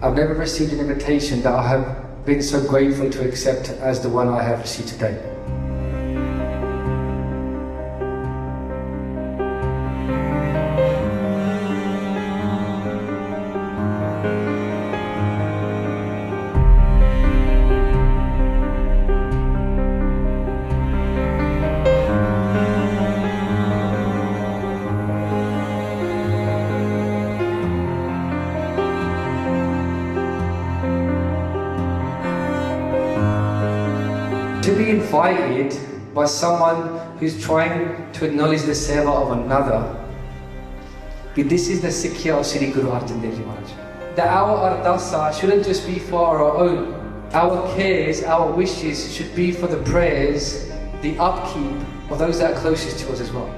I've never received an invitation that I have been so grateful to accept as the one I have received today. To be invited by someone who's trying to acknowledge the seva of another, this is the Sikhi of Sri Guru Arjan Dev Ji Maharaj. That our ardasa shouldn't just be for our own. Our cares, our wishes should be for the prayers, the upkeep of those that are closest to us as well.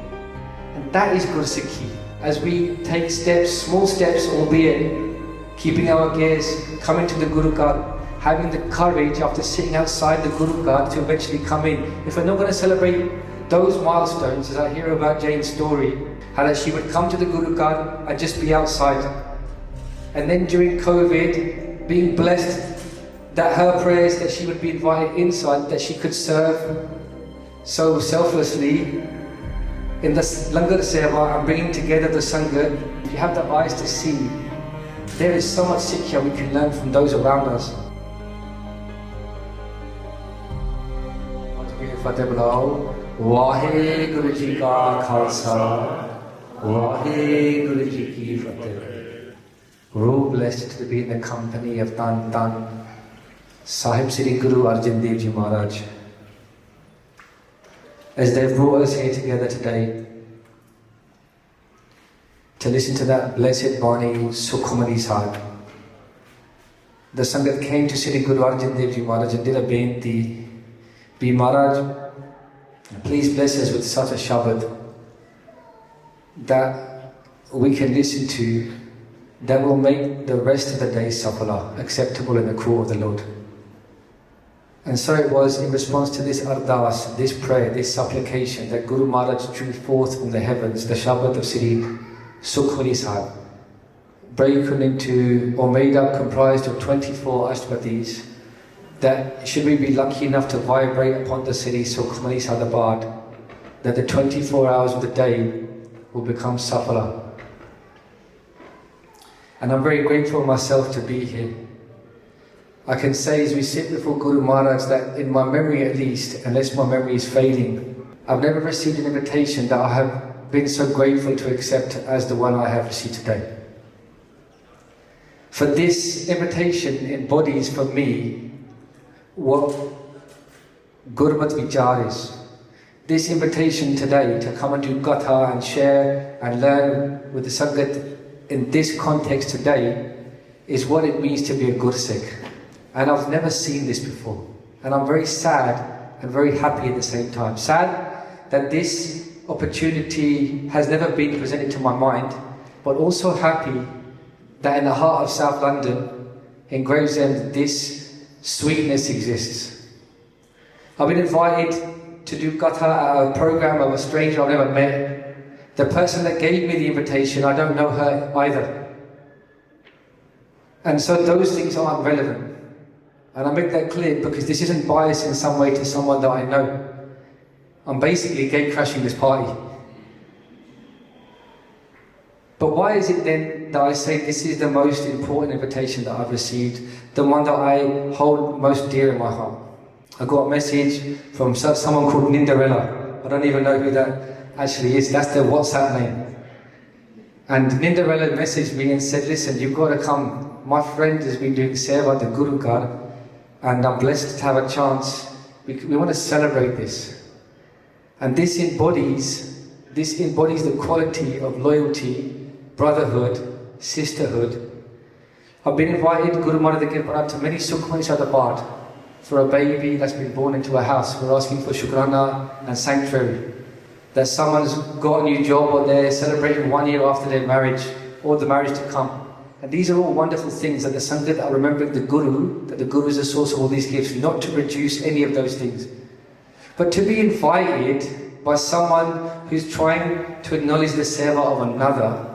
And that is Guru Sikhi. As we take steps, small steps albeit, keeping our gaze, coming to the Guru Ghat, having the courage after sitting outside the Guru Ghat to eventually come in. If we're not going to celebrate those milestones, as I hear about Jane's story, how that she would come to the Guru Ghat and just be outside. And then during COVID, being blessed that her prayers, that she would be invited inside, that she could serve so selflessly in the Langar Seva and bringing together the Sangat. If you have the eyes to see, there is so much Sikhi we can learn from those around us. फतेह बुलाओ वाहेगुरु जी का खालसा वाहेगुरु जी की फतेह. We're all blessed to be in the company of Tan Sahib Sri Guru Arjan Dev Ji Maharaj. As they've brought us here together today to listen to that blessed Bani Sukhmani Sahib, the Sangat came to Sri Guru Arjan Dev Ji Maharaj and did a benti. Be Maharaj, please bless us with such a Shabad that we can listen to, that will make the rest of the day safala, acceptable in the court of the Lord. And so it was in response to this ardas, this prayer, this supplication, that Guru Maharaj drew forth from the heavens the Shabad of Sri Sukhmani Sahib, broken into or made up, comprised of 24 Ashtapatis, that should we be lucky enough to vibrate upon the city Sukhmani Sadabad, that the 24 hours of the day will become safala. And I'm very grateful myself to be here. I can say as we sit before Guru Maharaj that in my memory at least, unless my memory is failing, I've never received an invitation that I have been so grateful to accept as the one I have received today. For this invitation embodies for me what Gurmat Vichar is. This invitation today to come and do Gatha and share and learn with the Sangat in this context today is what it means to be a Gursik. And I've never seen this before. And I'm very sad and very happy at the same time. Sad that this opportunity has never been presented to my mind, but also happy that in the heart of South London, in Gravesend, this sweetness exists. I've been invited to do Gatha at a program of a stranger I've never met. The person that gave me the invitation, I don't know her either. And so those things aren't relevant. And I make that clear because this isn't biased in some way to someone that I know. I'm basically gate crashing this party. But why is it then that I say this is the most important invitation that I've received, the one that I hold most dear in my heart? I got a message from someone called Nindarella. I don't even know who that actually is. That's their WhatsApp name. And Nindarella messaged me and said, listen, you've got to come. My friend has been doing Seva at the Guru Ghat, and I'm blessed to have a chance. We want to celebrate this. And this embodies the quality of loyalty, brotherhood, sisterhood. I've been invited, Guru Maharaj Gurdwara, to many Sukhmani Sadabad for a baby that's been born into a house. We're asking for shukrana and sanctuary. That someone's got a new job or they're celebrating 1 year after their marriage or the marriage to come. And these are all wonderful things that the Sangat are remembering the Guru, that the Guru is the source of all these gifts, not to reduce any of those things. But to be invited by someone who's trying to acknowledge the seva of another,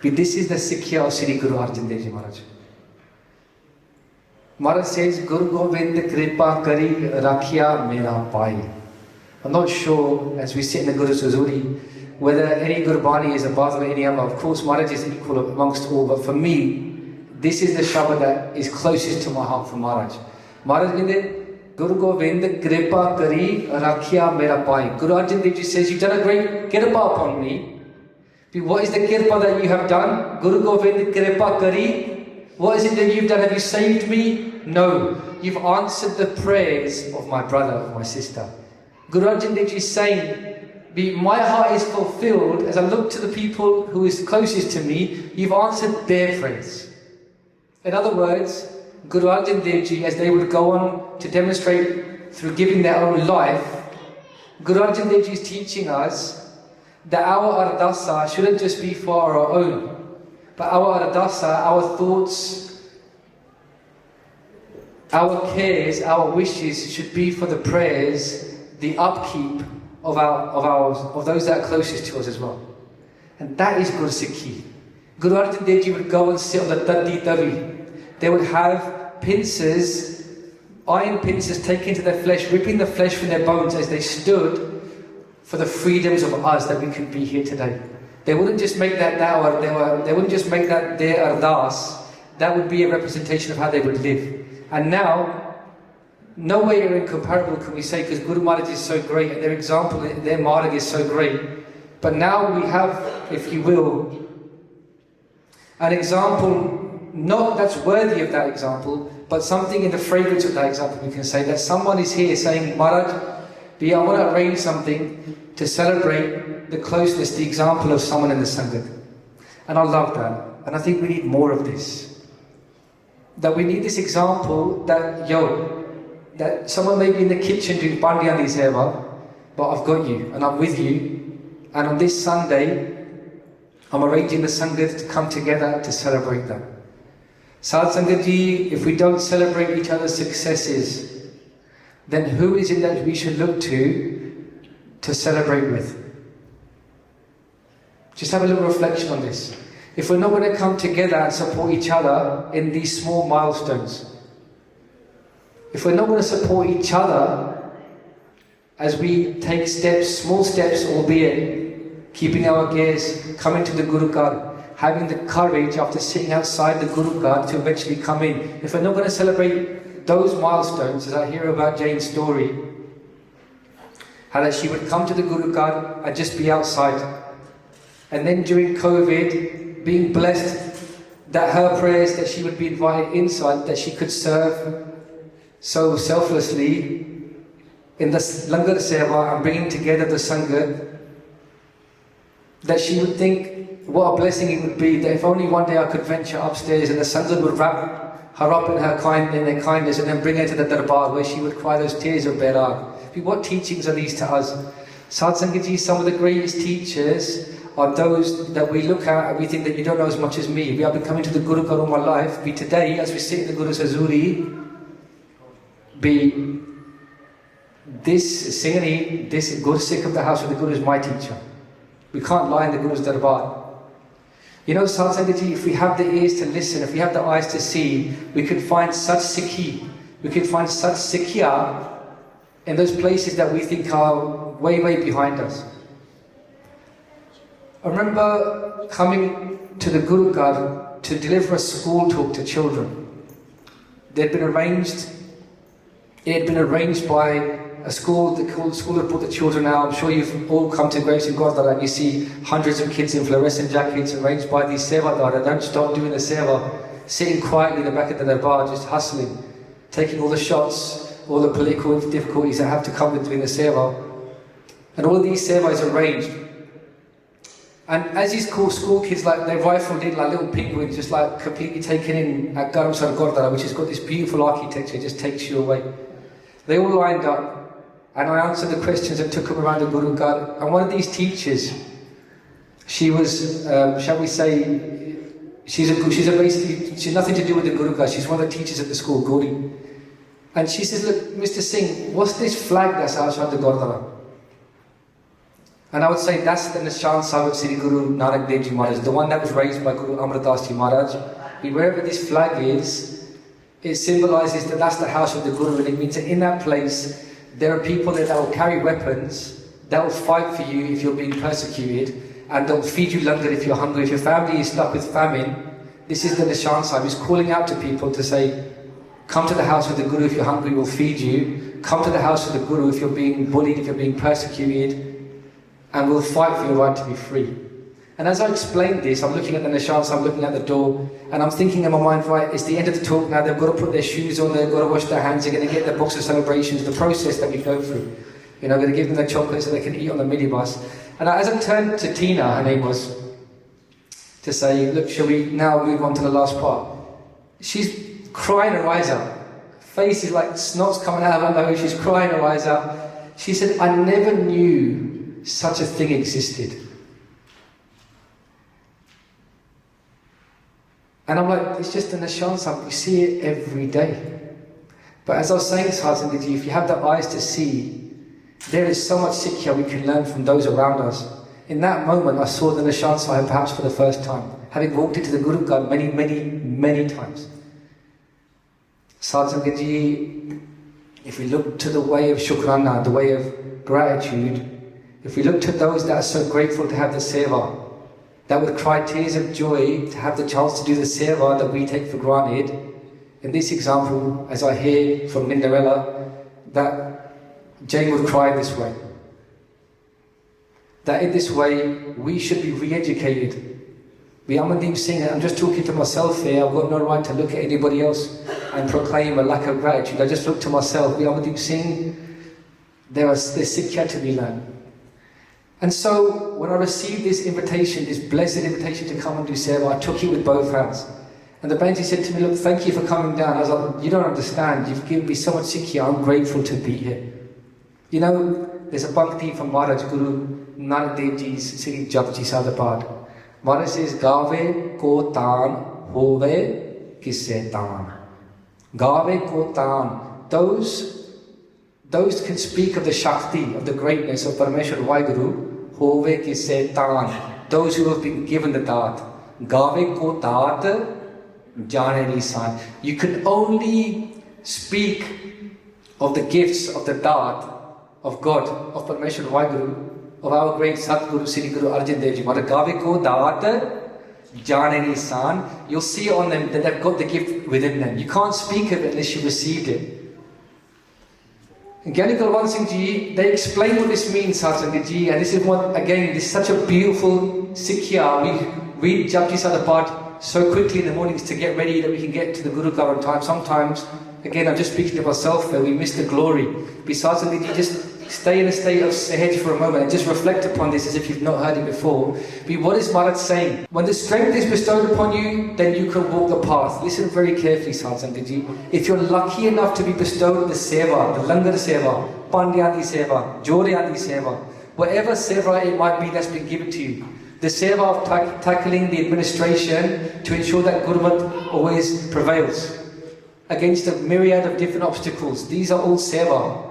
this is the Sikhi of Sri Guru Arjan Dev Ji Maharaj. Maharaj says, Guru Govind Kripa Kari Rakhya Mera Bhai. I'm not sure, as we sit in the Guru's Huzuri, whether any Gurbani is above any other. Of course, Maharaj is equal amongst all, but for me, this is the Shabad that is closest to my heart from Maharaj. Maharaj in the Guru Govind Kripa Kari Rakhya Mera Bhai. Guru Arjan Dev Ji says, you've done a great Kirpa upon me. But what is the Kirpa that you have done? Guru Govind Kripa Kari. What is it that you've done? Have you saved me? No. You've answered the prayers of my brother, of my sister. Guru Arjan Dev Ji is saying, my heart is fulfilled as I look to the people who is closest to me. You've answered their prayers. In other words, Guru Arjan Dev Ji, as they would go on to demonstrate through giving their own life, Guru Arjan Dev Ji is teaching us that our ardasa shouldn't just be for our own, but our ardasa, our thoughts, our cares, our wishes should be for the prayers, the upkeep of those that are closest to us as well. And that is Guru Sikhi. Guru Arjan Dev Ji would go and sit on the Dadi Tavi. They would have pincers, iron pincers taken to their flesh, ripping the flesh from their bones as they stood for the freedoms of us that we could be here today. They wouldn't just make that dawah, they wouldn't just make that their ardas. That would be a representation of how they would live. And now, no way are incomparable can we say, because Guru Maharaj is so great and their example, their marg is so great. But now we have, if you will, an example not that's worthy of that example, but something in the fragrance of that example. We can say that someone is here saying, Maharaj, I want to arrange something to celebrate the closeness, the example of someone in the Sangat. And I love that. And I think we need more of this. That we need this example that, that someone may be in the kitchen doing Langar Seva, but I've got you and I'm with you. And on this Sunday, I'm arranging the Sangat to come together to celebrate that. Sad Sangat Ji, if we don't celebrate each other's successes, then who is it that we should look to celebrate with? Just have a little reflection on this. If we're not going to come together and support each other in these small milestones, if we're not going to support each other as we take steps, small steps albeit, keeping our gaze, coming to the Guru Ghar, having the courage after sitting outside the Guru Ghar to eventually come in. If we're not going to celebrate those milestones, as I hear about Jane's story, how that she would come to the Guru Ghar and just be outside. And then during COVID, being blessed that her prayers, that she would be invited inside, that she could serve so selflessly in the Langar Seva and bringing together the Sangat, that she would think what a blessing it would be that if only one day I could venture upstairs and the Sangat would wrap her up in their kindness and then bring her to the Darbar where she would cry those tears of Bairag. What teachings are these to us? Sad Sangat Ji, some of the greatest teachers are those that we look at and we think that you don't know as much as me. We have been coming to the Guru Ghar all my life. Be today, as we sit in the Guru's Hazuri, be this Singhani, this Guru Sikh of the house of the Guru is my teacher. We can't lie in the Guru's Darbar. You know, Sad Sangat Ji, if we have the ears to listen, if we have the eyes to see, we can find such Sikhi, we can find such Sikhya in those places that we think are way, way behind us. I remember coming to the Guru Ghar to deliver a school talk to children. It had been arranged by a school, the school that brought the children out. I'm sure you've all come to Gravesend Gurdwara and you see hundreds of kids in fluorescent jackets arranged by these Sevadar that don't stop doing the Seva, sitting quietly in the back of their bar, just hustling, taking all the shots, all the political difficulties that have to come with doing the Seva. And all of these Seva is arranged. And as these cool school kids, like they rifled in like little penguins, just like completely taken in at Gravesend Gurdwara, which has got this beautiful architecture, it just takes you away. They all lined up, and I answered the questions and took them around the Guru Ghar. And one of these teachers, she was, shall we say, she's nothing to do with the Guru Ghar. She's one of the teachers at the school, Gauri. And she says, look, Mr. Singh, what's this flag that's outside the Gurdwara? And I would say that's the Nishan Sahib Sri Guru Nanak Dev Ji Maharaj, the one that was raised by Guru Amritsar Ji Maharaj. Wherever this flag is it symbolises that that's the house of the Guru, and it means that in that place there are people there that will carry weapons, that will fight for you if you're being persecuted, and they'll feed you langar if you're hungry. If your family is stuck with famine, this is the Nishan Sahib. He's calling out to people to say, come to the house of the Guru if you're hungry, we'll feed you. Come to the house of the Guru if you're being bullied, if you're being persecuted, and we'll fight for your right to be free. And as I explained this, I'm looking at the Nishan Sahib, I'm looking at the door, and I'm thinking in my mind, right, it's the end of the talk now, they've got to put their shoes on, they've got to wash their hands, they're going to get their box of celebrations, the process that we go through. You know, I'm going to give them the chocolate so they can eat on the minibus. And as I turned to Tina, her name was, to say, look, shall we now move on to the last part? She's crying her eyes out. Face is like snot's coming out of her nose, she's crying her eyes out. She said, I never knew such a thing existed. And I'm like, it's just in the Nishan Sahib, you see it every day. But as I was saying, Sajjanji, if you have the eyes to see, there is so much Sikhi we can learn from those around us. In that moment, I saw the Nishan Sahib perhaps for the first time, having walked into the Guru Garden many times. Sajjanji, if we look to the way of Shukrana, the way of gratitude, if we look to those that are so grateful to have the Seva, that would cry tears of joy to have the chance to do the seva that we take for granted. In this example, as I hear from Nindarella, that Jane would cry this way. That in this way, we should be re-educated. Singh, I'm just talking to myself here, I've got no right to look at anybody else and proclaim a lack of gratitude. I just look to myself. Singh, there's Sikha to be learned. And so, when I received this invitation, this blessed invitation to come and do seva, I took it with both hands. And the Benji said to me, look, thank you for coming down. I was like, you don't understand, you've given me so much Sikhi, I'm grateful to be here. You know, there's a bhakti from Maharaj Guru Nand Dev Ji's Sri Japji Sadapad. Maharaj says, Gave ko taan, hove kisse taan. Gave ko taan. Those can speak of the Shakti, of the greatness of Parameshwar Vaheguru, Hove kisse taan, those who have been given the Daat. Gave ko Daat, jane nisan. You can only speak of the gifts of the Daat of God, of Parameshwar Vaheguru, of our great Satguru Sri Guru Arjan Dev Ji. Gave ko Daat, jane nisan. You'll see on them that they've got the gift within them. You can't speak of it unless you received it. Gyani Gravesend Singh Ji, they explain what this means, Sajjanji Ji, and this is what, again, this is such a beautiful Sikhya. We read Japji Sadapad so quickly in the mornings to get ready that we can get to the Guru Garden on time. Sometimes, again, I'm just speaking to myself there, we miss the glory. Besides, Sajjanji Ji, just stay in a state of Sahed for a moment and just reflect upon this as if you've not heard it before. But what is Maharaj saying? When the strength is bestowed upon you, then you can walk the path. Listen very carefully, Sajjanji Ji. If you're lucky enough to be bestowed the seva, the Langar Seva, Pandyadi Seva, Joryadi Seva, whatever seva it might be that's been given to you, the seva of tackling the administration to ensure that Gurmat always prevails against a myriad of different obstacles, these are all seva.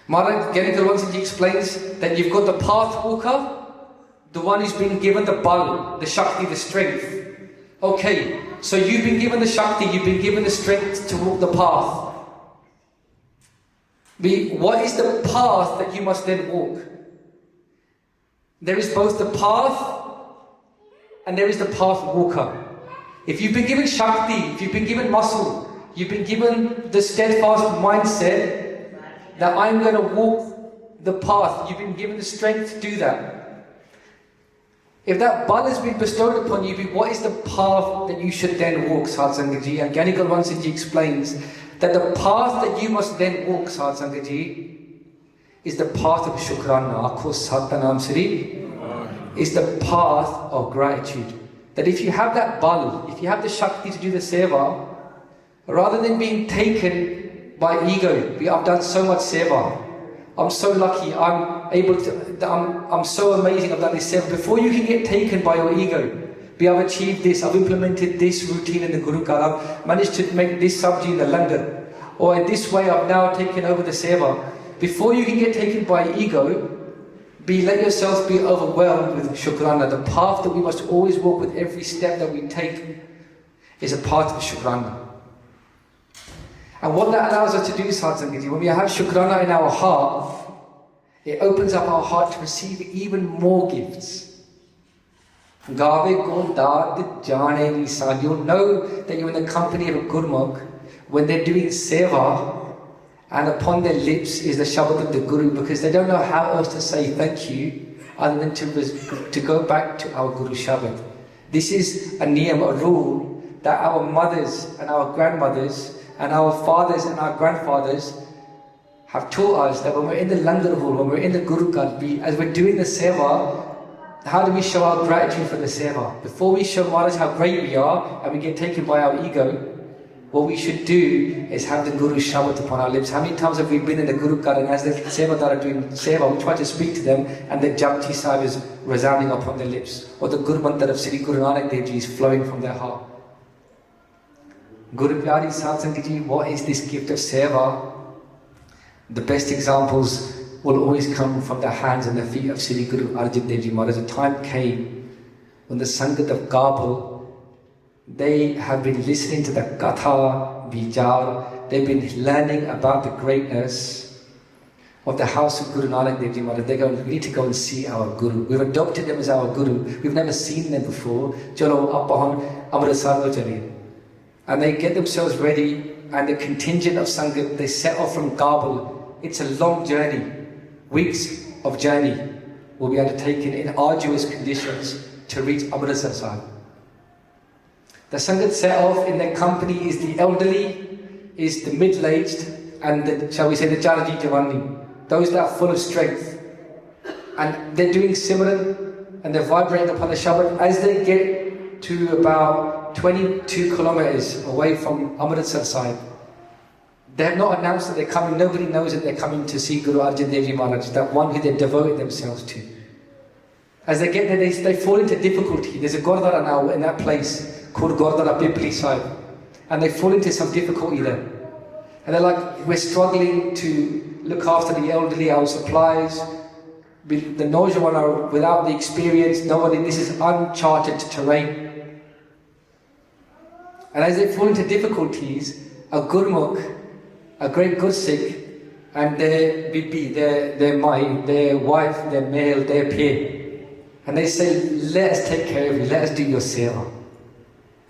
Maharaj Gravesend Ji explains that you've got the path walker, the one who's been given the bal, the shakti, the strength. Okay, so you've been given the shakti, you've been given the strength to walk the path. What is the path that you must then walk? There is both the path and there is the path walker. If you've been given shakti, if you've been given muscle, you've been given the steadfast mindset that I'm going to walk the path, you've been given the strength to do that. If that bal has been bestowed upon you, what is the path that you should then walk, Sajjanji Ji? And Gyani Gravesend Ji explains that the path that you must then walk, Sajjanji Ji, is the path of Shukrana, Akho Sattanam Sri, is the path of gratitude. That if you have that bal, if you have the shakti to do the seva, rather than being taken by ego, I've done so much seva, I'm so lucky, I'm so amazing, I've done this seva. Before you can get taken by your ego, I've achieved this, I've implemented this routine in the Guru Garden, I've managed to make this sabji in the Langar, or in this way I've now taken over the seva. Before you can get taken by ego, let yourself be overwhelmed with Shukrana, the path that we must always walk with every step that we take. is a part of Shukrana. And what that allows us to do, Sadhguru, when we have Shukrana in our heart, it opens up our heart to receive even more gifts. You'll know that you're in the company of a Gurmukh when they're doing seva and upon their lips is the Shabad of the Guru, because they don't know how else to say thank you other than to go back to our Guru Shabad. This is a niyam, a rule that our mothers and our grandmothers and our fathers and our grandfathers have taught us, that when we're in the Langar hall, when we're in the Guru Kabli, as we're doing the seva, how do we show our gratitude for the seva? Before we show Maharaj how great we are and we get taken by our ego, what we should do is have the Guru Shabad upon our lips. How many times have we been in the Guru Kar, and as the Sevadar are doing seva, we try to speak to them and the Japji Sahib is resounding upon their lips, or the Guru Mantar of Sri Guru Nanak Dev Ji is flowing from their heart. Guru Pyari Sadhguru Ji, what is this gift of seva? The best examples will always come from the hands and the feet of Sri Guru Arjan Dev Ji Maharaj. A time came when the Sangat of Kabli, they have been listening to the Katha, Vichar, they've been learning about the greatness of the house of Guru Nanak Dev Ji Maharaj. They go, we need to go and see our Guru. We've adopted them as our Guru. We've never seen them before. Chalo, apahan Amritsar lo chaliye. And they get themselves ready, and the contingent of Sangat, they set off from Kabli. It's a long journey. Weeks of journey will be undertaken in arduous conditions to reach Amritsar Sahib. The Sangat set off. In their company is the elderly, is the middle-aged, and the, shall we say, the Jaraji Javani, those that are full of strength. And they're doing Simran and they're vibrating upon the Shabad. As they get to about 22 kilometers away from Amritsar Sahib, they have not announced that they're coming. Nobody knows that they're coming to see Guru Arjan Dev Ji Maharaj, that one who they devoted themselves to. As they get there, they fall into difficulty. There's a Gurdwara now in that place called Gurdwara Pipli Sahib, and they fall into some difficulty there. And they're like, we're struggling to look after the elderly, our supplies. The Naujawan are without the experience, nobody, this is uncharted terrain. And as they fall into difficulties, a Gurmukh, a great good Sikh, and their Bibi, their Mai, their wife, their male, they appear. And they say, let us take care of you, let us do your seva.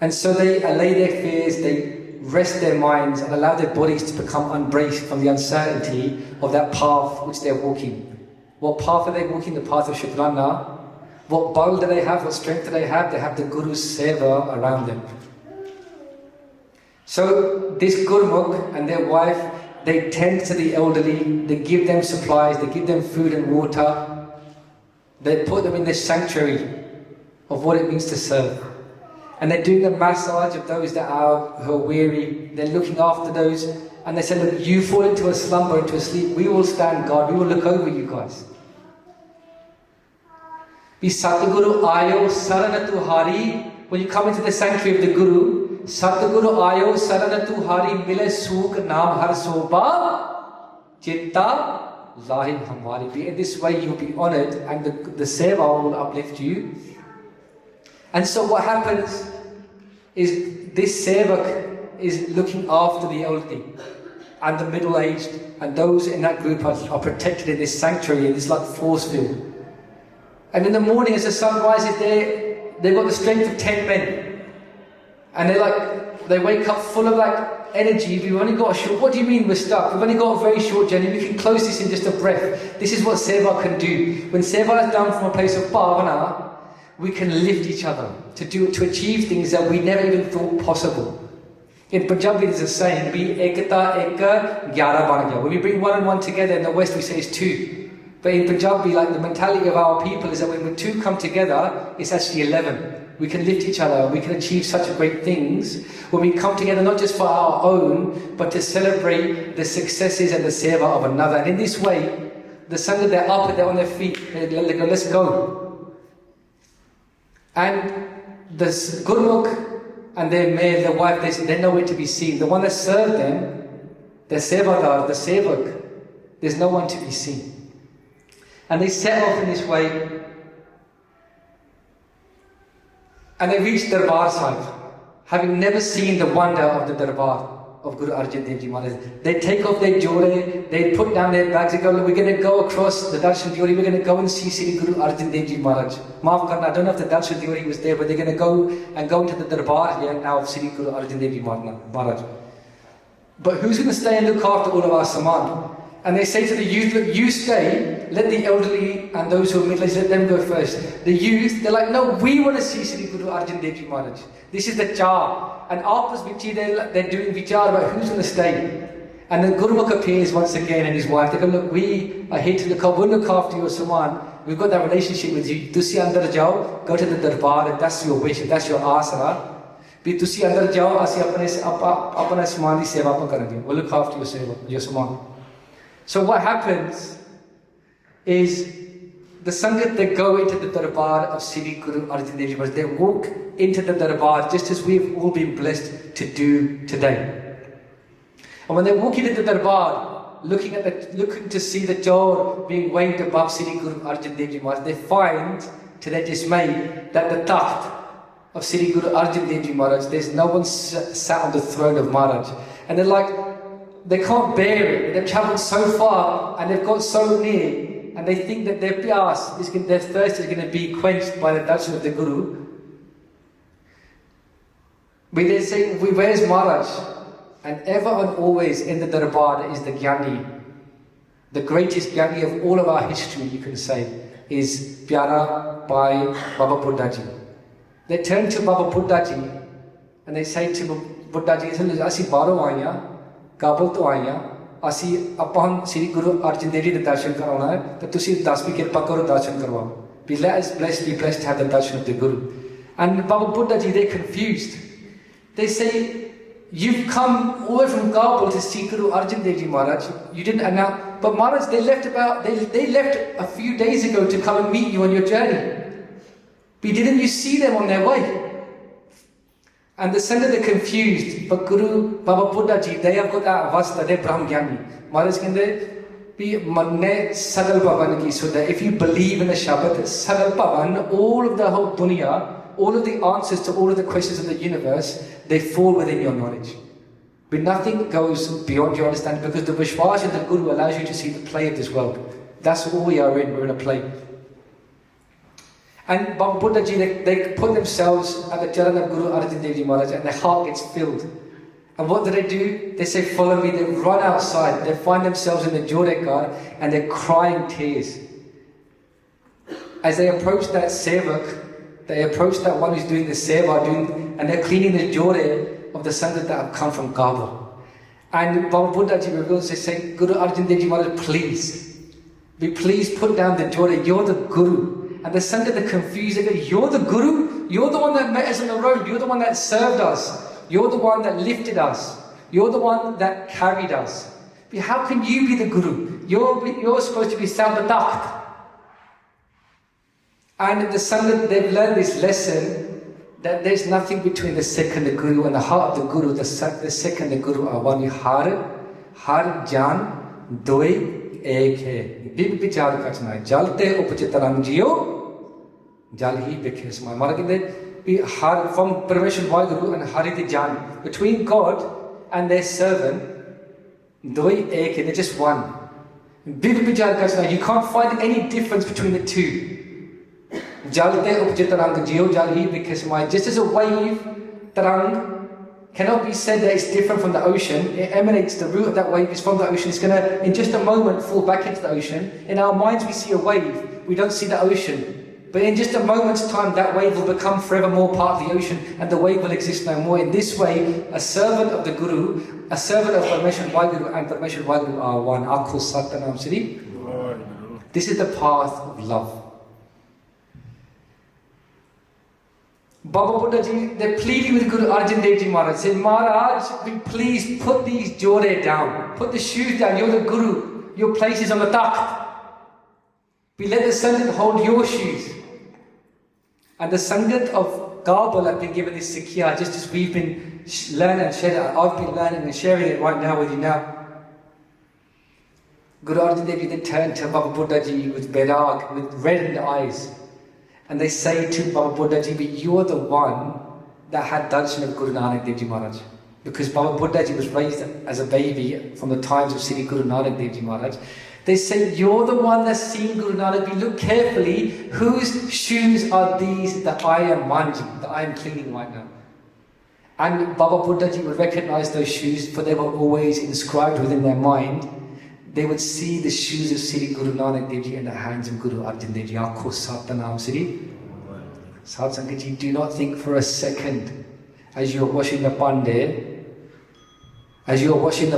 And so they allay their fears, they rest their minds and allow their bodies to become unbraced from the uncertainty of that path which they're walking. What path are they walking? The path of Shukrana. What bal do they have? What strength do they have? They have the Guru's seva around them. So this Gurmukh and their wife, they tend to the elderly, they give them supplies, they give them food and water. They put them in this sanctuary of what it means to serve. And they're doing the massage of those that who are weary. They're looking after those. And they say, look, you fall into a slumber, into a sleep. We will stand guard. We will look over you guys. Be Satguru Ayo Saranatu Hari. When you come into the sanctuary of the Guru, Satguru Ayo Saranatu Hari Mile Suk Naam Har Soba Chitta Lahin Hamari. In this way you'll be honored, and the seva will uplift you. And so what happens is this sevak is looking after the elderly and the middle-aged, and those in that group are protected in this sanctuary, in this like force field. And in the morning as the sun rises, they've got the strength of 10 men. And they wake up full of like energy. We've only got a short, what do you mean we're stuck? We've only got a very short journey. We can close this in just a breath. This is what seva can do. When seva is done from a place of bhavana, we can lift each other to achieve things that we never even thought possible. In Punjabi there's a saying, Bi ekta eka gyara ban gaya. When we bring one and one together, in the West we say it's two. But in Punjabi, like the mentality of our people is that when two come together, it's actually 11. We can lift each other, we can achieve such great things when we come together, not just for our own, but to celebrate the successes and the seva of another. And in this way, the Sangha, they're up and they're on their feet, they go, let's go. And the Gurmukh and their male, their wife, they're nowhere to be seen. The one that served them, the Sevadar, the Sevak, there's no one to be seen. And they set off in this way. And they reached Darbar Sahib. having never seen the wonder of the Darbar of Guru Arjan Dev Ji Maharaj. They take off their jode, they put down their bags, they go, we're going to go across the Darshan Diori, we're going to go and see Sri Guru Arjan Dev Ji Maharaj. Maaf karna, I don't know if the Darshan Diori was there, but they're going to go into the Darbar here now of Sri Guru Arjan Dev Ji Maharaj. But who's going to stay and look after all of our saman? And they say to the youth, look, you stay, let the elderly and those who are middle-aged, let them go first. The youth, they're like, no, we want to see Sri Guru Arjan Dev Ji Maharaj. This is the char. And after Vichi, they're doing vichar about who's going to stay. And then Gurmukh appears once again and his wife. They go, look, we are here to we'll look after your saman. We've got that relationship with you. Tusi andar jao, go to the darbar, if that's your wish, if that's your asana. Bhi tusi andar jao, asi apna saman di seva pa karenge. We'll look after your seva, your saman. So what happens is the Sangat, they go into the Darbar of Sri Guru Arjan Dev Ji Maharaj. They walk into the Darbar just as we've all been blessed to do today. And when they walk into the Darbar, looking to see the Jor being waved above Sri Guru Arjan Dev Ji Maharaj, they find, to their dismay, that the Takht of Sri Guru Arjan Dev Ji Maharaj, there's no one sat on the throne of Maharaj. And they're like, they can't bear it. They've travelled so far and they've got so near. And they think that their their thirst is going to be quenched by the darshan of the Guru. But they say, where's Maharaj? And ever and always in the Darbar is the Gyani. The greatest Gyani of all of our history, you can say, is Pyara Bhai Baba Buddha Ji. They turn to Baba Buddha Ji and they say to Buddha Ji, Asi baro aaya, Kabul to aaya, ਅਸੀਂ ਆਪਾਂ ਸ੍ਰੀ ਗੁਰੂ ਅਰਜਨ ਦੇਵ ਜੀ ਦੇ ਦਰਸ਼ਨ ਕਰਾਉਣਾ ਹੈ ਤਾਂ ਤੁਸੀਂ 10ਵੀਂ ਕਿਰਪਾ ਕਰੋ ਦਰਸ਼ਨ ਕਰਵਾਓ. Be blessed to have the darshan of the Guru. And Baba Buddha Ji, they're confused. They say, you've come all the way from Kabul to see Guru Arjan Dev Ji Maharaj. You didn't announce, but Maharaj, they left a few days ago to come and meet you on your journey. But didn't you see them on their way? And the Sangat are confused, but Guru Baba Buddha Ji, they have got that avastha, they're Brahm Gyani. Maharaj kende, manne sagal bhavan ki sudha. If you believe in the Shabad, sagal bhavan, all of the whole dunya, all of the answers to all of the questions of the universe, they fall within your knowledge. But nothing goes beyond your understanding, because the Vishwas of the Guru allows you to see the play of this world. That's all we are in, we're in a play. And Baba Buddha Ji, they put themselves at the Charan of Guru Arjan Dev Ji Maharaj and their heart gets filled. And what do? They say, follow me. They run outside. They find themselves in the Jodekar and they're crying tears. As they approach that sevak, they approach that one who's doing the seva, and they're cleaning the Jode of the Sangat that have come from Kabul. And Baba Buddha Ji reveals, they say, Guru Arjan Dev Ji Maharaj, please put down the Jode. You're the Guru. And the Sangat are confused. They go, you're the Guru? You're the one that met us on the road. You're the one that served us. You're the one that lifted us. You're the one that carried us. But how can you be the Guru? You're supposed to be Sambatakht. And the Sangat, they've learned this lesson that there's nothing between the Sikh and the Guru, and the heart of the Guru, the Sikh and the Guru are one. Har Jan Doi एक है big विचार करना है जलते उपचित रंग जियो जल ही बिखे समाय मारा कहते भी हर from permission by Guru and Harit Jan, between God and their servant दो ही एक है, they're just one. Big विचार करना, you can't find any difference between the two. जलते उपचित रंग जियो जल ही बिखे समाय. Just as a wave तरंग cannot be said that it's different from the ocean. It emanates, the root of that wave is from the ocean. It's going to, in just a moment, fall back into the ocean. In our minds, we see a wave. We don't see the ocean. But in just a moment's time, that wave will become forevermore part of the ocean, and the wave will exist no more. In this way, a servant of the Guru, a servant of Parmeshwar Vaheguru and Parmeshwar Vaheguru are one. Akhul Satnam Sri. This is the path of love. Baba Buddha Ji, they're pleading with Guru Arjan Dev Ji Maharaj, saying, Maharaj, please put these jode down, put the shoes down, you're the Guru, your place is on the takht. We let the Sangat hold your shoes. And the Sangat of Kabul have been given this Sikhiya, just as we've been learning and sharing, I've been learning and sharing it right now with you now. Guru Arjan Dev Ji, they turn to Baba Buddha Ji with Berag, with reddened eyes. And they say to Baba Buddha Ji, but you're the one that had Darshan of Guru Nanak Dev Ji Maharaj. Because Baba Buddha Ji was raised as a baby from the times of Sri Guru Nanak Dev Ji Maharaj. They said, you're the one that's seen Guru Nanak. We look carefully, whose shoes are these that I am manjing, that I am cleaning right now? And Baba Buddha Ji would recognize those shoes, for they were always inscribed within their mind. They would see the shoes of Sri Guru Nanak Dev Ji in the hands of Guru Arjan Dev Ji. Aakho Satanam Sri. Sadhu Sangat Ji, do not think for a second, as you are washing the pande, that you are washing the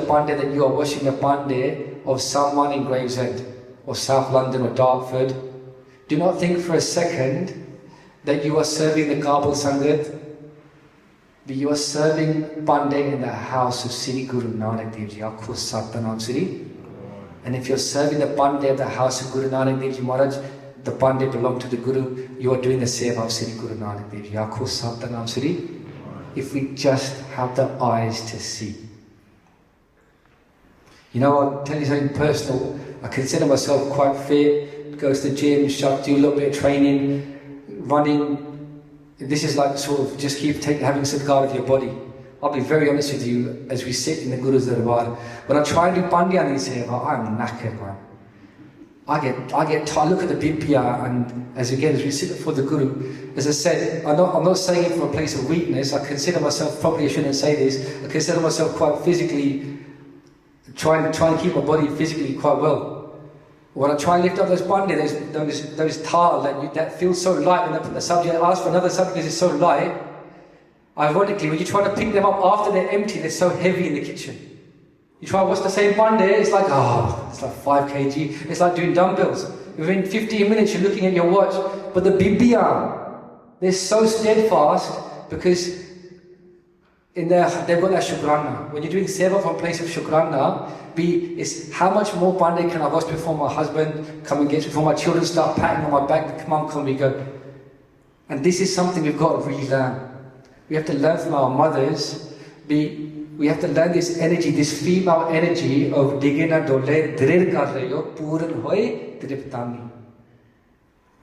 pande of someone in Gravesend, or South London, or Dartford. Do not think for a second that you are serving the Kabli Sangat, but you are serving pande in the house of Sri Guru Nanak Dev Ji. Aakho Satanam Sri. And if you're serving the pande of the house of Guru Nanak Dev Ji Maharaj, the pande belong to the Guru, you are doing the seva of Sri Guru Nanak Dev Ji. Aakho Satanam Sri. If we just have the eyes to see. You know, I'll tell you something personal. I consider myself quite fit, go to the gym, do a little bit of training, running. This is like sort of just having sadhgara of your body. I'll be very honest with you, as we sit in the Guru's Darbar, when I try and do Pandyani Seva, I'm knackered, man. I get tired. Look at the BPR, and as we sit before the Guru, as I said, I'm not saying it from a place of weakness. I consider myself, probably I shouldn't say this, I consider myself quite physically, trying to keep my body physically quite well. When I try and lift up those bandi, those tar that feels so light, when the subject asks for another subject because it's so light, ironically, when you try to pick them up after they're empty, they're so heavy in the kitchen. You try to watch the same bandi, it's like 5 kg. It's like doing dumbbells. Within 15 minutes, you're looking at your watch. But the Bibiya, they're so steadfast because they've got that shukrana. When you're doing seva from a place of shukrana, it's how much more bandi can I wash before my husband come and get before my children start patting on my back, come on, we go. And this is something we've got to relearn. We have to learn from our mothers. We have to learn this energy, this female energy of digena dole drir kar rahe ho puran hoye triptani.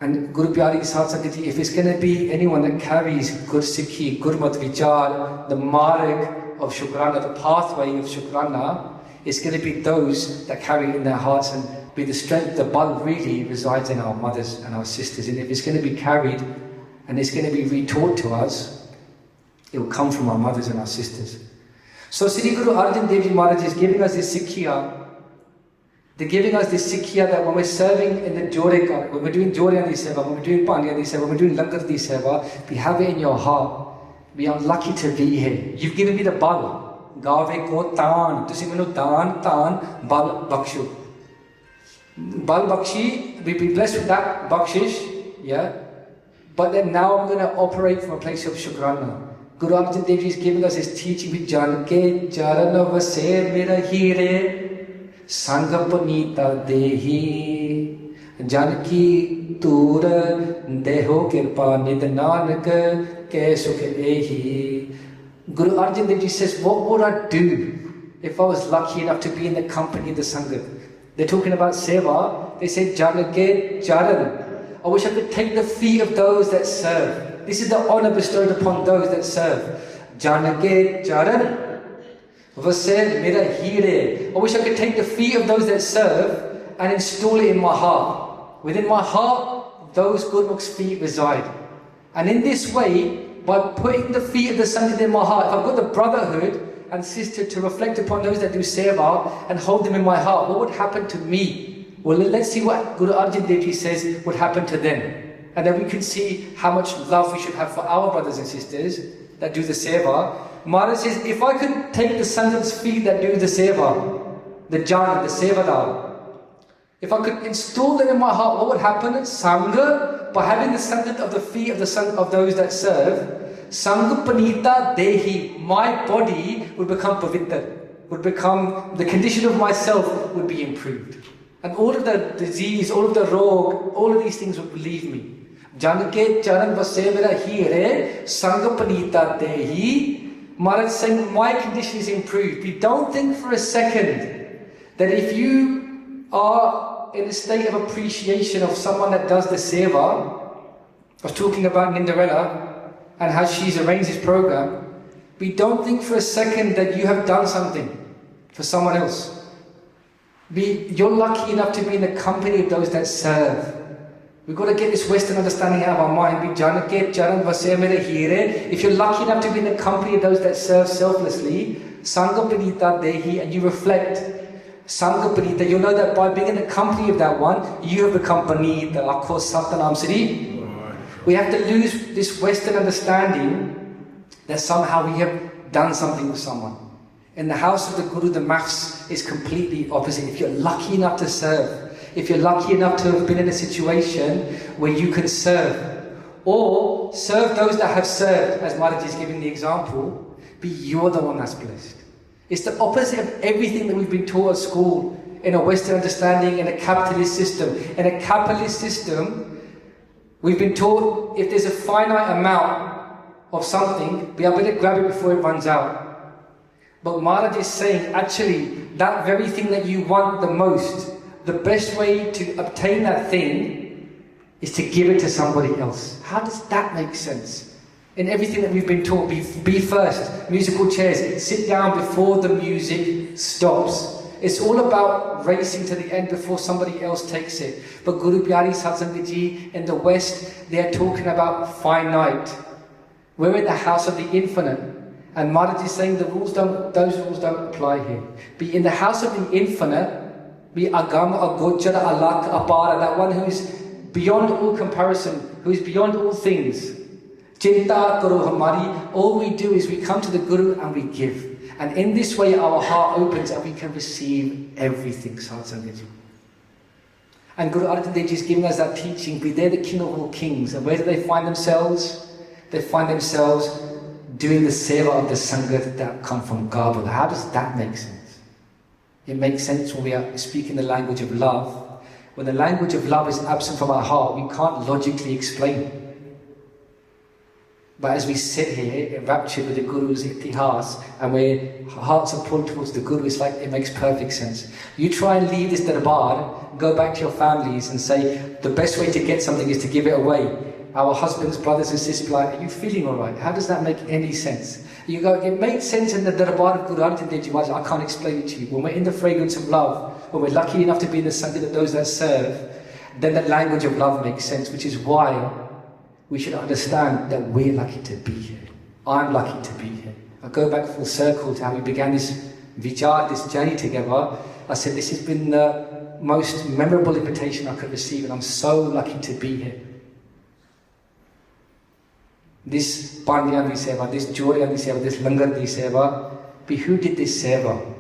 And Guru Pyari Sadhu Sangat Ji, if it's going to be anyone that carries good Sikhi, Gurmat Vichar, the marg of Shukrana, the pathway of Shukrana, it's going to be those that carry it in their hearts and be the strength. The bal really resides in our mothers and our sisters. And if it's going to be carried and it's going to be retaught to us, it will come from our mothers and our sisters. So Sri Guru Arjan Dev Ji Maharaj is giving us this Sikhiya. They're giving us this Sikhiya that when we're serving in the Jore, when we're doing Joryani Seva, when we're doing Pandyani Seva, when we're doing Langar Seva, we have it in your heart. We are lucky to be here. You've given me the bal. Gave ko taan. Tusi menu taan bal bakshu. Bal bakshi, we be blessed with that bakshish, yeah. But then now I'm going to operate from a place of shukrana. Guru Arjan Dev Ji is giving us his teaching with Janke Charana Vase Mera Hire Sangapanita Dehi Janki Tura Deho Kirpa Nidananak Kesuk Ehi. Guru Arjan Dev Ji says, what would I do if I was lucky enough to be in the company of the Sangat? They're talking about Seva. They say Janake Charan. I wish I could take the feet of those that serve. This is the honor bestowed upon those that serve. Janake Charan Vase Mera Hire. I wish I could take the feet of those that serve and install it in my heart. Within my heart, those Gurmukh's feet reside. And in this way, by putting the feet of the Sangat in my heart, if I've got the brotherhood and sisterhood to reflect upon those that do seva and hold them in my heart, what would happen to me? Well, let's see what Guru Arjan Dev Ji says would happen to them. And then we can see how much love we should have for our brothers and sisters that do the seva. Maharaj says, if I could take the Sangat's feet that do the seva, the jhana, the sevadar, if I could install them in my heart, what would happen? Sangha, by having the Sangat of the feet of the Sangat of those that serve, Sangha Panita Dehi, my body would become pavitra, would become, the condition of myself would be improved. And all of the disease, all of the rog, all of these things would leave me. Janake charan vase mera hire, Sangha Panita Dehi. Maharaj saying, my condition is improved. We don't think for a second that if you are in a state of appreciation of someone that does the seva, I was talking about Nindarella, and how she's arranged this program, we don't think for a second that you have done something for someone else. You're lucky enough to be in the company of those that serve. We've got to get this Western understanding out of our mind. If you're lucky enough to be in the company of those that serve selflessly, Sangha Pranita Dehi, and you reflect Sangha Pranita, you'll know that by being in the company of that one, you have become Pranita. Akho Satanam Sri. We have to lose this Western understanding that somehow we have done something with someone. In the house of the Guru, the maths is completely opposite. If you're lucky enough to serve, if you're lucky enough to have been in a situation where you can serve, or serve those that have served, as Maharaj is giving the example, you're the one that's blessed. It's the opposite of everything that we've been taught at school, in a Western understanding, in a capitalist system. In a capitalist system, we've been taught if there's a finite amount of something, I better grab it before it runs out. But Maharaj is saying, actually, that very thing that you want the most, the best way to obtain that thing is to give it to somebody else. How does that make sense? In everything that we've been taught, be first, musical chairs, sit down before the music stops. It's all about racing to the end before somebody else takes it. But Guru Pyari Satsang Ji in the West, they're talking about finite. We're in the house of the infinite. And Maharaj is saying those rules don't apply here. Be in the house of the infinite, be Agam, Agochara, Alak, Apara, that one who is beyond all comparison, who is beyond all things. Chinta Karo Hamari, all we do is we come to the Guru and we give. And in this way our heart opens and we can receive everything, Satsangaji. And Guru Arjan Dev Ji is giving us that teaching, be there the king of all kings. And where do they find themselves? They find themselves doing the seva of the Sangat that come from Kabli. How does that make sense? It makes sense when we are speaking the language of love. When the language of love is absent from our heart, we can't logically explain it. But as we sit here, enraptured with the Guru's itihas, and where our hearts are pulled towards the Guru, it's like it makes perfect sense. You try and leave this darbar, go back to your families and say, the best way to get something is to give it away. Our husbands, brothers and sisters, like, are you feeling alright? How does that make any sense? You go, it makes sense in the darbar of Guru Arjan Dev Ji Maharaj. I can't explain it to you. When we're in the fragrance of love, when we're lucky enough to be in the Sangha of those that serve, then the language of love makes sense, which is why we should understand that we're lucky to be here. I'm lucky to be here. I go back full circle to how we began this vichar, this journey together. I said, this has been the most memorable invitation I could receive, and I'm so lucky to be here. This Pandyan di Seva, this Joryan di Seva, this Langar di Seva, who did this Seva?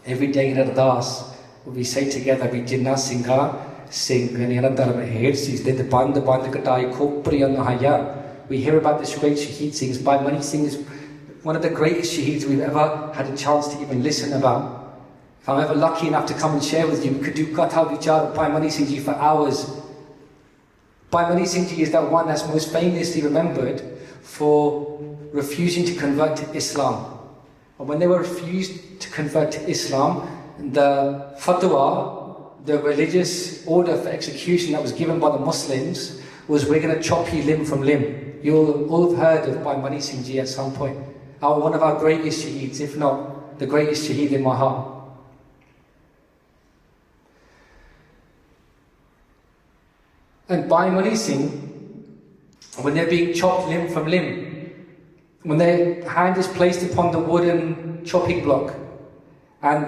Every day in Ardas, we say together, we Jinna Singha, Singh, and Shaheeds did the Band Katai, Kopri Nahaya. We hear about this great Shaheed Singhs. Bhai Mani Singh is one of the greatest Shaheeds we've ever had a chance to even listen about. If I'm ever lucky enough to come and share with you, we could do Katha Vichar of Bhai Mani Singh Ji for hours. Bhai Mani Singh Ji is that one that's most famously remembered for refusing to convert to Islam. And when they were refused to convert to Islam, the fatwa, the religious order for execution that was given by the Muslims was, we're going to chop you limb from limb. You'll all have heard of Bhai Mani Singh Ji at some point. One of our greatest Shaheeds, if not the greatest Shaheed in my heart. And Bhai Mani Singh, when they're being chopped limb from limb, when their hand is placed upon the wooden chopping block, and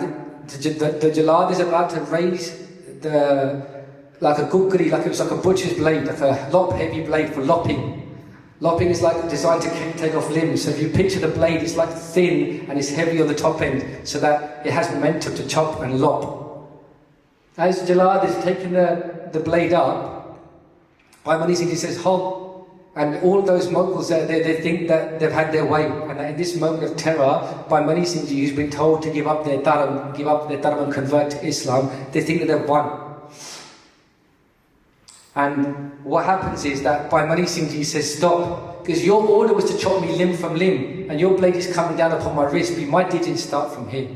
the Jalad is about to raise like a kukri, like it was like a butcher's blade, like a lop heavy blade for lopping. Lopping is like designed to take off limbs. So if you picture the blade, it's like thin and it's heavy on the top end, so that it has momentum to chop and lop. As Jalad is taking the blade up, Bhai Mani Singh Ji says, halt. And all those Mughals, they think that they've had their way. And in this moment of terror, Bhai Mani Singh Ji, who's been told to give up their dharam and convert to Islam, they think that they've won. And what happens is that Bhai Mani Singh Ji says, stop, because your order was to chop me limb from limb, and your blade is coming down upon my wrist, but my digits start from here.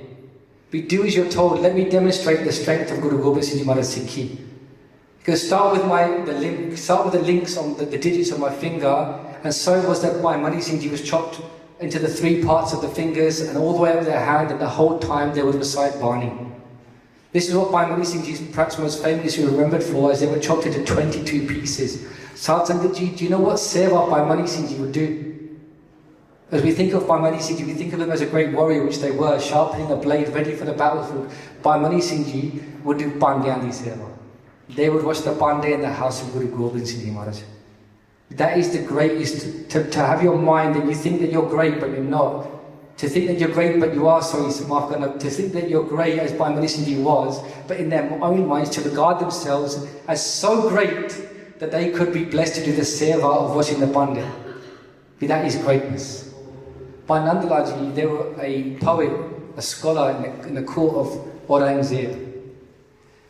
But do as you're told. Let me demonstrate the strength of Guru Gobind Singh Ji Maharaj Sikhi. Because start with the links on the digits of my finger, And so it was that Bhai Mani Singh Ji was chopped into the 3 parts of the fingers and all the way up their hand, and the whole time they would recite Bani. This is what Bhai Mani Singh Ji is perhaps most famously remembered for, as they were chopped into 22 pieces. Sahib Sangat Ji, do you know what seva Bhai Mani Singh Ji would do? As we think of Bhai Mani Singh Ji, we think of them as a great warrior, which they were, sharpening a blade, ready for the battlefield. Bhai Mani Singh Ji would do Pandyani seva. They would watch the Pandey in the house of Guru Gobind Singh Ji Maharaj. That is the greatest, to have your mind that you think that you're great but you're not. To think that you're great but you are, sorry, to think that you're great as Bhai Mani Singh Ji was, but in their own minds to regard themselves as so great that they could be blessed to do the seva of watching the Pandey. That is greatness. Bhai Nandlal Ji, they were a poet, a scholar in the court of Aurangzeb.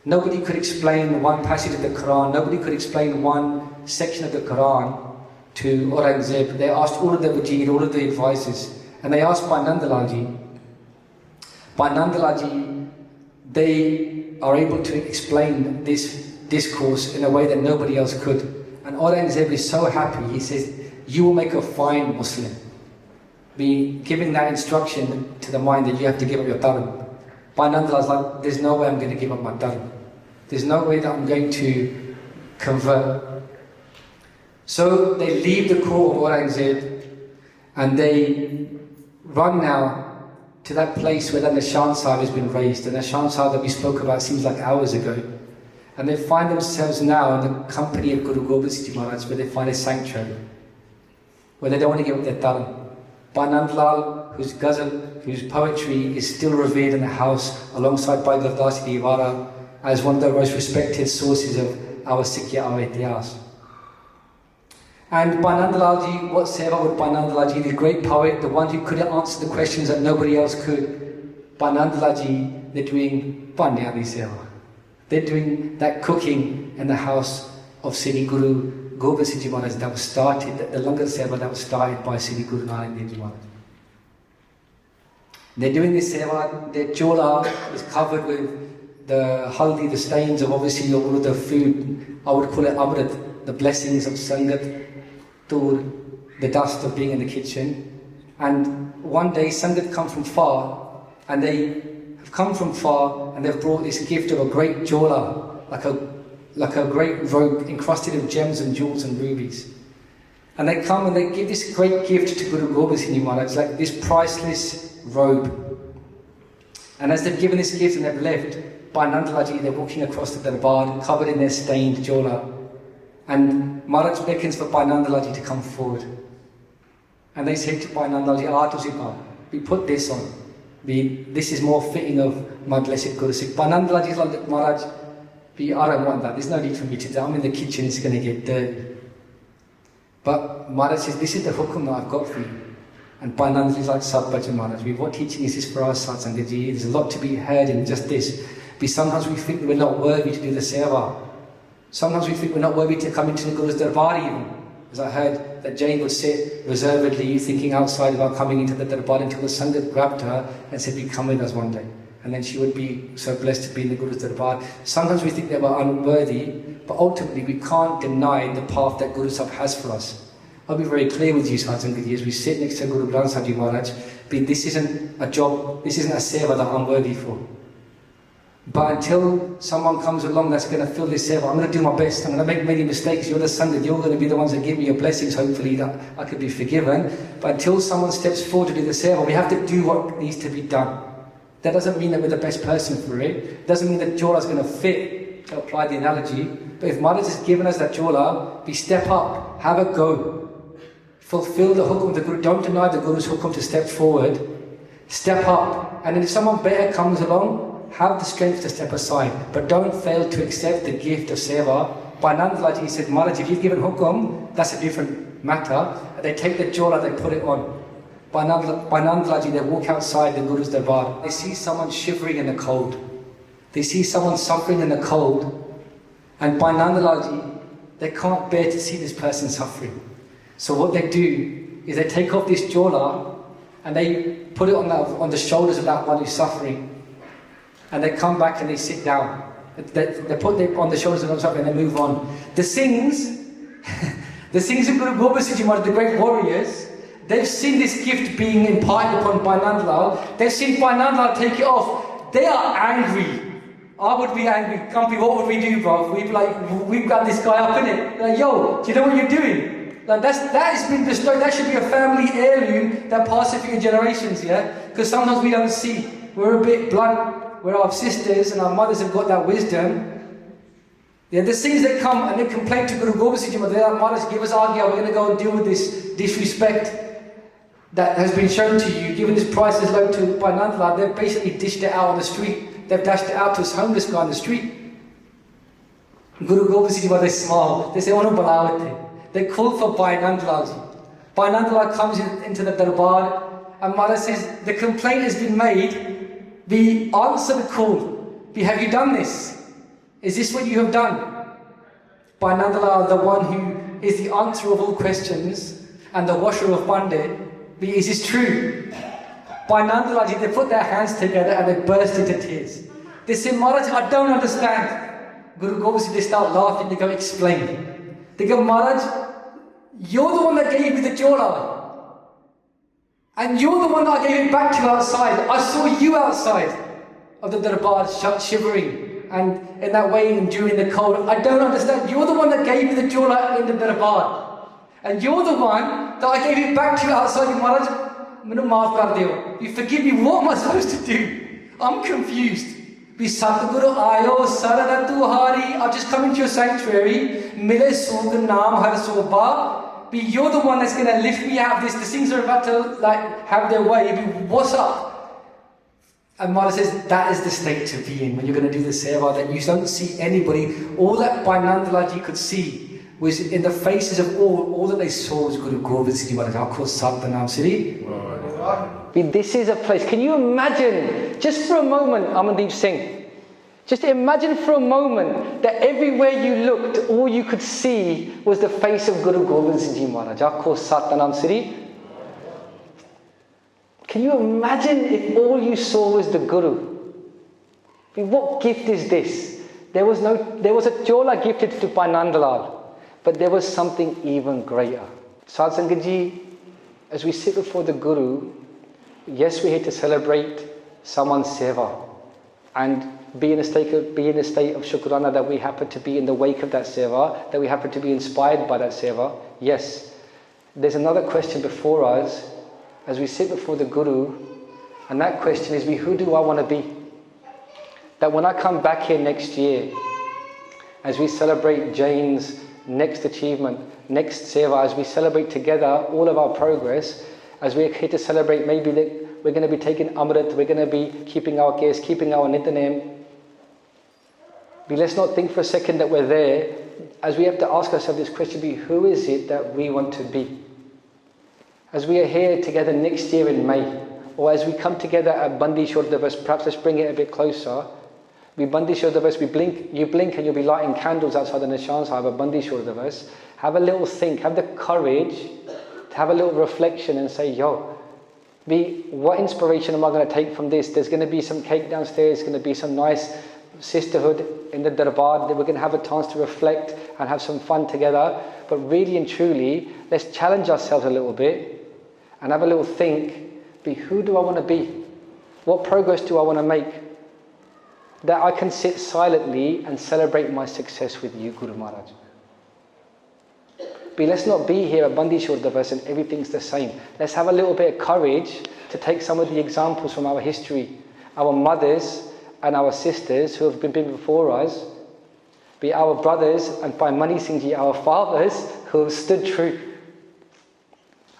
Nobody could explain one passage of the Quran, nobody could explain one section of the Quran to Aurangzeb. They asked all of the Vajir, all of the advisors, and they asked Bhai Nandlal Ji. Bhai Nandlal Ji, they are able to explain this discourse in a way that nobody else could. And Aurangzeb is so happy, he says, you will make a fine Muslim. Be giving that instruction to the mind that you have to give up your dharma. Bhai Nandlal is like, there's no way I'm going to give up my dharma. There's no way that I'm going to convert. So they leave the court of Aurangzeb and they run now to that place where the Darshan Sahib has been raised. The Darshan Sahib that we spoke about seems like hours ago. And they find themselves now in the company of Guru Gobind Singh Ji Maharaj, where they find a sanctuary, where they don't want to give up their dharma. Bhai Nandlal, whose ghazal, whose poetry is still revered in the house alongside Bhai Gurdwara as one of the most respected sources of our Sikhi, our Itihas. And Bhai Nandlal Ji, what seva would Bhai Nandlal Ji, the great poet, the one who could answer the questions that nobody else could, Bhai Nandlal Ji, they're doing Pandyani seva. They're doing that cooking in the house of Sri Guru Gobind Singh Ji Maharaj that was started, the Langar Seva that was started by Sri Guru Nanak Dev Ji Maharaj. They're doing this seva, their chola is covered with the haldi, the stains of obviously all of the food, I would call it Amrit, the blessings of Sangat, Tur, the dust of being in the kitchen. And one day Sangat come from far, and they have come from far and they've brought this gift of a great chola, like a great robe encrusted with gems and jewels and rubies. And they come and they give this great gift to Guru Gobind Singh Ji Maharaj, like this priceless robe. And as they've given this gift and they've left, Bhai Nandlal Ji, they're walking across the darbar, covered in their stained chola. And Maharaj beckons for Bhai Nandlal Ji to come forward. And they say to Bhai Nandlal Ji, we put this on. This is more fitting of my blessed Guru Sikh. Bhai Nandlal Ji is like, Maharaj, I don't want that. There's no need for me to do. I'm in the kitchen, it's going to get dirty. But Maharaj says, this is the hukum that I've got for you. And Bhai Nandlal is like, Sadbhajan Maharaj, what teaching is this for us, Satsanga Ji? There's a lot to be heard in just this. Sometimes we think that we're not worthy to do the seva. Sometimes we think we're not worthy to come into the Guru's darbar even. As I heard that Jane would sit reservedly, thinking outside about coming into the darbar until the Sangat grabbed her and said, "We come with us one day." And then she would be so blessed to be in the Guru's darbar. Sometimes we think that we're unworthy, but ultimately we can't deny the path that Guru Sahib has for us. I'll be very clear with you, Satsanga Ji, as we sit next to Guru Granth Sahib Ji Maharaj, this isn't a job, this isn't a seva that I'm worthy for. But until someone comes along that's going to fill this seva, I'm going to do my best. I'm going to make many mistakes. You're the Sangat, you're going to be the ones that give me your blessings, hopefully that I could be forgiven. But until someone steps forward to do the seva, we have to do what needs to be done. That doesn't mean that we're the best person for it. It doesn't mean that Jola is going to fit, to apply the analogy. But if Maharaj has given us that Jola, we step up, have a go. Fulfill the hukum of the Guru. Don't deny the Guru's hukum to step forward. Step up. And if someone better comes along, have the strength to step aside, but don't fail to accept the gift of seva. Bhai Nandlal Ji said, Maharaj, if you've given hukum, that's a different matter. They take the jola, they put it on. Bhai Nandlal Ji, they walk outside the Guru's darbar. They see someone shivering in the cold. They see someone suffering in the cold. And Bhai Nandlal Ji, they can't bear to see this person suffering. So what they do is they take off this jola and they put it on the shoulders of that one who's suffering. And they come back and they sit down. They put it on the shoulders of them and they move on. The Singhs, The Singhs of Guru Gobind Singh Ji Maharaj, the great warriors, they've seen this gift being imparted upon Bhai Nand Lal. They've seen Bhai Nand Lal take it off. They are angry. I would be angry. Kampi, what would we do, bro? We'd be like, we've got this guy up in it. Like, yo, do you know what you're doing? Like, that has been bestowed. That should be a family heirloom that passes through generations, yeah? Because sometimes we don't see. We're a bit blunt. Where our sisters and our mothers have got that wisdom. Yeah, there's things that come and they complain to Guru Gobind Singh Ji Maharaj. They're like, Maharaj, give us agya. We're going to go and deal with this disrespect that has been shown to you. Given this price is low to Bhai Nand Lal, they've basically dished it out on the street. They've dashed it out to this homeless guy on the street. Guru Gobind Singh Ji Maharaj, they smile. They say, "Onu balawate." They call for Bhai Nand Lal Ji. Bhai Nand Lal comes into the darbar and Maharaj says, the complaint has been made. We answer the call. Have you done this? Is this what you have done? Bhai Nand Lal, the one who is the answer of all questions and the washer of Pandit, is this true? Bhai Nand Lal Ji, they put their hands together and they burst into tears. They say, Maharaj, I don't understand. Guru Gobind Singh, they start laughing, they go, explain. They go, Maharaj, you're the one that gave me the jola. And you're the one that I gave it back to outside. I saw you outside of the darbar shivering and in that way enduring the cold. I don't understand. You're the one that gave me the jola in the darbar. And you're the one that I gave it back to you outside. Maharaj, you forgive me, what am I supposed to do? I'm confused. Be Satguru Ayo Sarada Tuhari. I've just come into your sanctuary. Mile Sog Naam Har Soba. Be you're the one that's going to lift me out of this. The things are about to have their way. Be what's up? And Maharaj says that is the state to be in when you're going to do the seva. That you don't see anybody. All that Bhai Nand Lal Ji could see was in the faces of all that they saw was Guru Gobind Singh Ji Maharaj. How called Satnam Sri. This is a place. Can you imagine, just for a moment, Amandeep Singh? Just imagine for a moment that everywhere you looked, all you could see was the face of Guru Gobind Singh Ji Maharaj. Aakho Satnam Sri. Can you imagine if all you saw was the Guru? I mean, what gift is this? There was a jola gifted to Bhai Nand Lal, but there was something even greater. Sadh Sangat Ji, as we sit before the Guru, yes, we're here to celebrate someone's seva and be in a state of shukrana that we happen to be in the wake of that seva, that we happen to be inspired by that seva. Yes, there's another question before us as we sit before the Guru, and that question is, who do I want to be? That when I come back here next year, as we celebrate Jain's next achievement, next seva, as we celebrate together all of our progress, as we're here to celebrate, maybe that we're going to be taking Amrit, we're going to be keeping our case, keeping our Nityanem. But let's not think for a second that we're there, as we have to ask ourselves this question, who is it that we want to be? As we are here together next year in May, or as we come together at Bandi Shor Divas, perhaps let's bring it a bit closer. We Bandi Shor Divas, you blink and you'll be lighting candles outside the Nishan Sahib at Bandi Shor Divas. Have a little think, have the courage to have a little reflection and say, what inspiration am I going to take from this? There's going to be some cake downstairs, there's going to be some nice sisterhood in the darbar. We're going to have a chance to reflect and have some fun together. But really and truly, let's challenge ourselves a little bit and have a little think. Who do I want to be? What progress do I want to make? That I can sit silently and celebrate my success with you, Guru Maharaj. Let's not be here at Bandi Shor Divas and everything's the same. Let's have a little bit of courage to take some of the examples from our history, our mothers and our sisters who have been before us, be our brothers and Bhai Mani Singh Ji, our fathers who have stood true.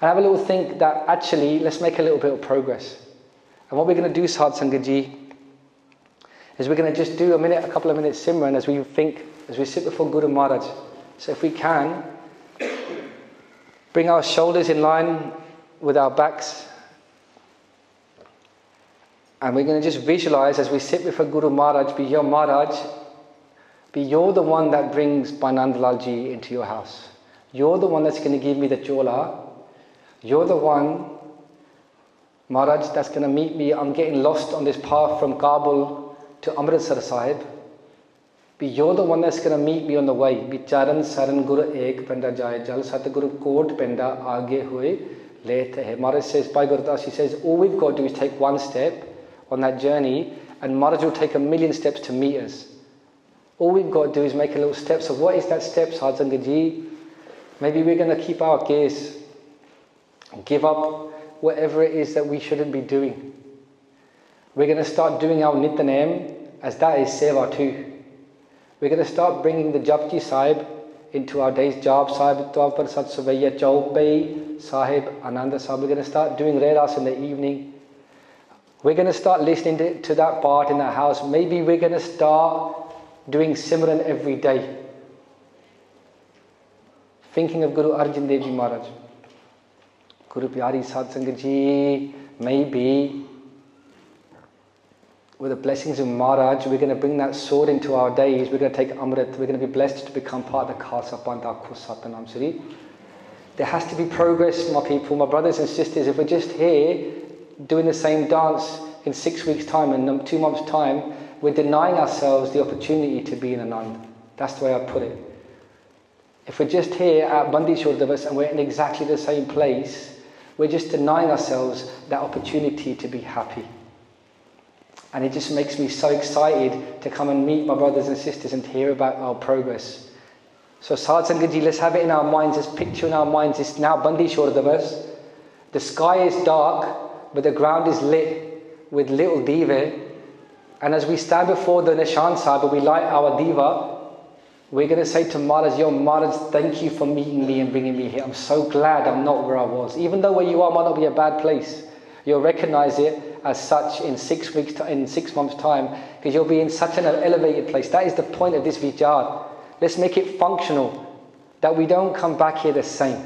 And have a little think that actually, let's make a little bit of progress. And what we're going to do, Sadh Sangat Ji, is we're going to just do a couple of minutes Simran as we think, as we sit before Guru Maharaj. So if we can, bring our shoulders in line with our backs. And we're going to just visualize as we sit before Guru Maharaj, Maharaj, you're the one that brings Bhai Nand Lal Ji into your house. You're the one that's going to give me the jola. You're the one, Maharaj, that's going to meet me. I'm getting lost on this path from Kabul to Amritsar Sahib. But you're the one that's going to meet me on the way. Bicharan saran guru ek penda jai jal satguru kot penda aage hoye lete hai. Maharaj says, Bhai Gurdas, he says, all we've got to do is take one step on that journey, and Maharaj will take 1,000,000 steps to meet us. All we've got to do is make a little step. So what is that step, Sadh Sangat Ji? Maybe we're going to keep our gaze, give up whatever it is that we shouldn't be doing. We're going to start doing our Nityanam, as that is seva too. We're going to start bringing the Japji Sahib into our days. Jap Sahib, Twav Prasad Savaiya, Chaupei Sahib, Ananda Sahib. We're going to start doing Redas in the evening. We're going to start listening to that part in that house. Maybe we're going to start doing Simran every day. Thinking of Guru Arjan Dev Ji Maharaj. Guru Pyari Sadh Sangat Ji, maybe with the blessings of Maharaj, we're going to bring that sword into our days. We're going to take Amrit. We're going to be blessed to become part of the Khalsa Pantha Satanam Sri. There has to be progress, my people, my brothers and sisters. If we're just here doing the same dance in 6 weeks' time and 2 months' time, we're denying ourselves the opportunity to be in Anand. That's the way I put it. If we're just here at Bandishore Divas and we're in exactly the same place, we're just denying ourselves that opportunity to be happy. And it just makes me so excited to come and meet my brothers and sisters and to hear about our progress. So Sadh Sangat Ji, let's have it in our minds, this picture in our minds. It's now Bandishore Divas. The sky is dark, but the ground is lit with little diva. And as we stand before the Nishan Sahib, we light our diva, we're going to say to Maharaj, Yo Maharaj, thank you for meeting me and bringing me here. I'm so glad I'm not where I was. Even though where you are might not be a bad place, you'll recognize it as such in 6 months' time, because you'll be in such an elevated place. That is the point of this vichar. Let's make it functional, that we don't come back here the same.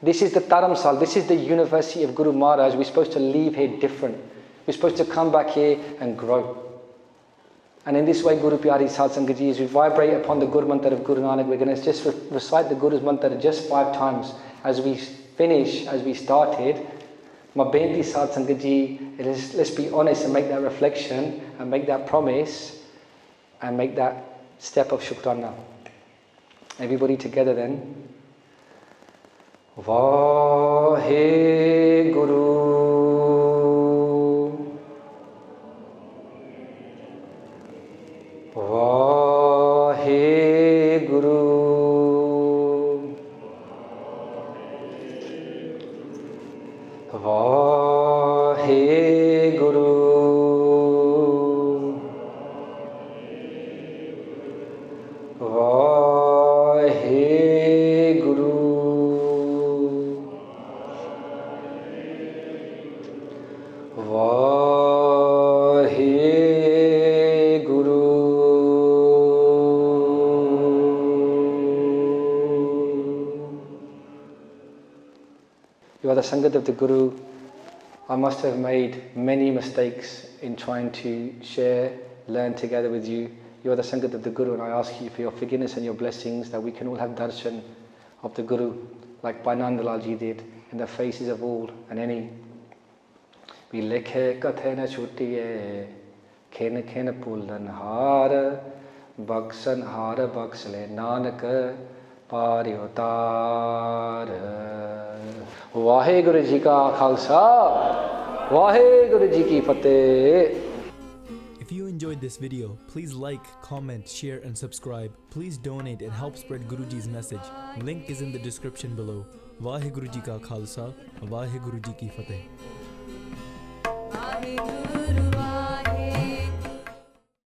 This is the Dharamsal, this is the University of Guru Maharaj. We're supposed to leave here different. We're supposed to come back here and grow. And in this way, Guru Pyari Sadh Sangat Ji, as we vibrate upon the Guru Mantra of Guru Nanak, we're going to just recite the Guru's Mantra just 5 times. As we finish, as we started, my benti Sadh Sangat Ji, let's be honest and make that reflection and make that promise and make that step of Shukrana. Everybody together then. Vahe Guru. Vahe Guru. Vahe Guru. Vahe Guru. You are the Sangat of the Guru. I must have made many mistakes in trying to share, learn together with you. You are the Sangat of the Guru, and I ask you for your forgiveness and your blessings, that we can all have darshan of the Guru, like Bhai Nandlal Ji did, in the faces of all and any. We lekhe kathe na chutiye, khen khen pullan har, baksan har baksle nanak paryotar. Vaheguru Ji ka Khalsa, Vaheguru Ji ki Fateh. If you enjoyed this video, please like, comment, share and subscribe. Please donate and help spread Guruji's message. Link is in the description below. Vaheguru Ji ka Khalsa, Vaheguru Ji ki Fateh.